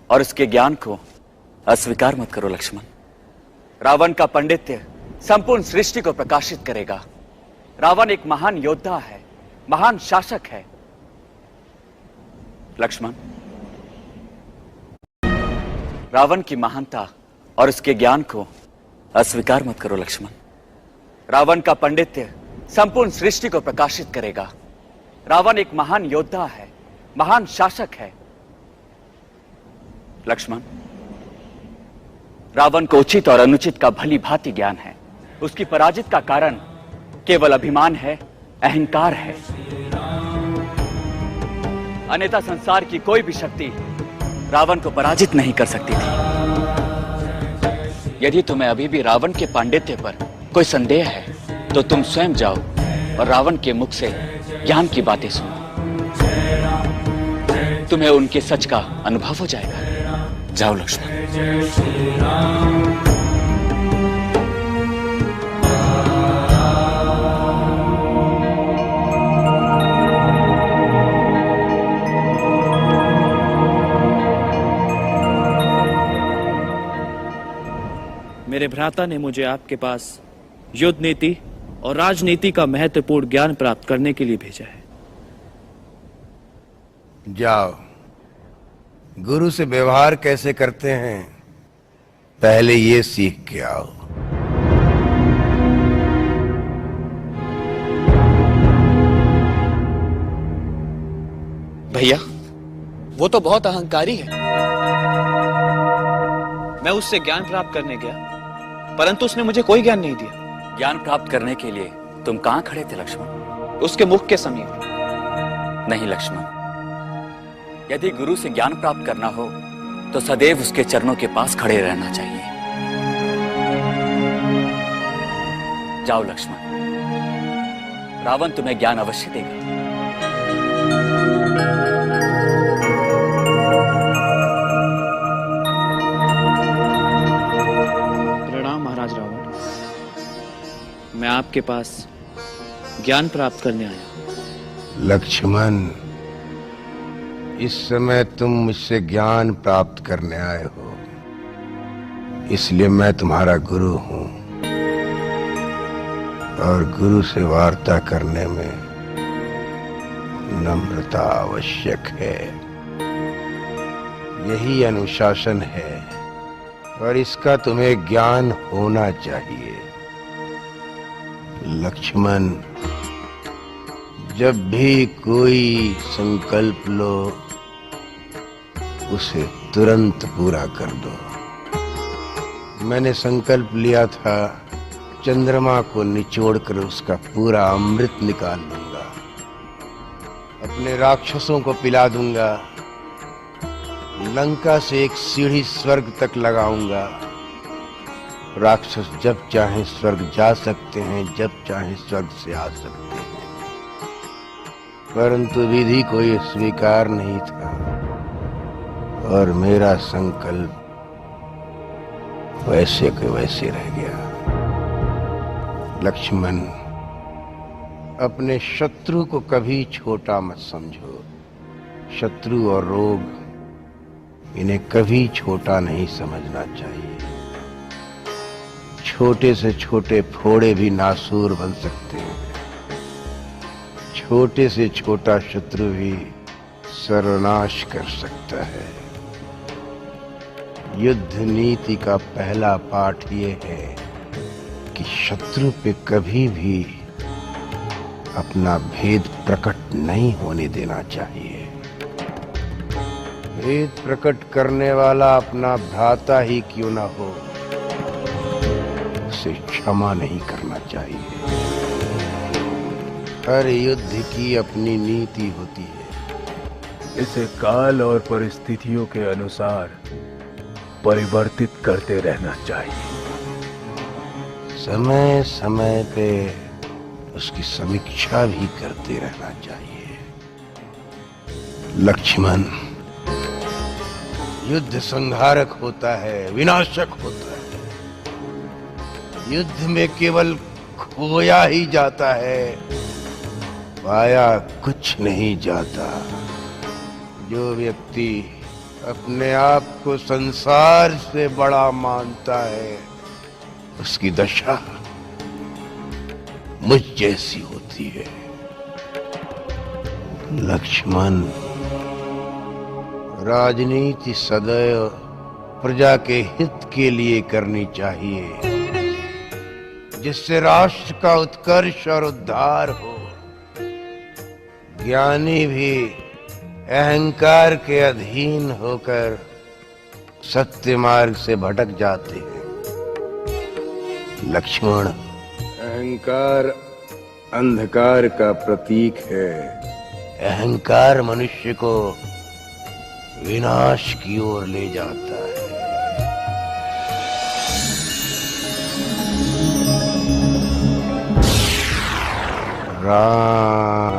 और उसके ज्ञान को अस्वीकार मत करो लक्ष्मण। रावण का पांडित्य संपूर्ण सृष्टि को प्रकाशित करेगा। रावण एक महान योद्धा है, महान शासक है। लक्ष्मण, रावण की महानता और उसके ज्ञान को अस्वीकार मत करो लक्ष्मण। रावण का पांडित्य संपूर्ण सृष्टि को प्रकाशित करेगा। रावण एक महान योद्धा है, महान शासक है। लक्ष्मण, रावण को उचित और अनुचित का भली भांति ज्ञान है। उसकी पराजित का कारण केवल अभिमान है, अहंकार है। अन्यथा संसार की कोई भी शक्ति रावण को पराजित नहीं कर सकती थी। यदि तुम्हें अभी भी रावण के पांडित्य पर कोई संदेह है तो तुम स्वयं जाओ और रावण के मुख से ज्ञान की बातें सुनो। तुम्हें उनके सच का अनुभव हो जाएगा। जाओ लक्ष्मण। मेरे भ्राता ने मुझे आपके पास युद्ध नीति और राजनीति का महत्वपूर्ण ज्ञान प्राप्त करने के लिए भेजा है। जाओ, गुरु से व्यवहार कैसे करते हैं पहले ये सीख के आओ। भैया, वो तो बहुत अहंकारी है। मैं उससे ज्ञान प्राप्त करने गया परंतु उसने मुझे कोई ज्ञान नहीं दिया। ज्ञान प्राप्त करने के लिए तुम कहां खड़े थे लक्ष्मण? उसके मुख के समीप। नहीं लक्ष्मण, यदि गुरु से ज्ञान प्राप्त करना हो तो सदैव उसके चरणों के पास खड़े रहना चाहिए। जाओ लक्ष्मण, रावण तुम्हें ज्ञान अवश्य देगा। प्रणाम महाराज रावण, मैं आपके पास ज्ञान प्राप्त करने आया। लक्ष्मण, इस समय तुम मुझसे ज्ञान प्राप्त करने आए हो, इसलिए मैं तुम्हारा गुरु हूं और गुरु से वार्ता करने में नम्रता आवश्यक है। यही अनुशासन है और इसका तुम्हें ज्ञान होना चाहिए। लक्ष्मण, जब भी कोई संकल्प लो उसे तुरंत पूरा कर दो। मैंने संकल्प लिया था चंद्रमा को निचोड़कर उसका पूरा अमृत निकाल लूंगा, अपने राक्षसों को पिला दूंगा, लंका से एक सीढ़ी स्वर्ग तक लगाऊंगा। राक्षस जब चाहे स्वर्ग जा सकते हैं, जब चाहे स्वर्ग से आ सकते हैं, परंतु विधि को ये स्वीकार नहीं था और मेरा संकल्प वैसे के वैसे रह गया। लक्ष्मण, अपने शत्रु को कभी छोटा मत समझो। शत्रु और रोग, इन्हें कभी छोटा नहीं समझना चाहिए। छोटे से छोटे फोड़े भी नासूर बन सकते हैं। छोटे से छोटा शत्रु भी सर्वनाश कर सकता है। युद्ध नीति का पहला पाठ ये है कि शत्रु पे कभी भी अपना भेद प्रकट नहीं होने देना चाहिए। भेद प्रकट करने वाला अपना भ्राता ही क्यों ना हो, उसे क्षमा नहीं करना चाहिए। हर युद्ध की अपनी नीति होती है। इसे काल और परिस्थितियों के अनुसार परिवर्तित करते रहना चाहिए। समय समय पे उसकी समीक्षा भी करते रहना चाहिए। लक्ष्मण, युद्ध संहारक होता है, विनाशक होता है। युद्ध में केवल खोया ही जाता है, पाया कुछ नहीं जाता। जो व्यक्ति अपने आप को संसार से बड़ा मानता है, उसकी दशा मुझ जैसी होती है। लक्ष्मण, राजनीति सदैव प्रजा के हित के लिए करनी चाहिए, जिससे राष्ट्र का उत्कर्ष और उद्धार हो। ज्ञानी भी अहंकार के अधीन होकर सत्य मार्ग से भटक जाते हैं। लक्ष्मण, अहंकार अंधकार का प्रतीक है। अहंकार मनुष्य को विनाश की ओर ले जाता है। राम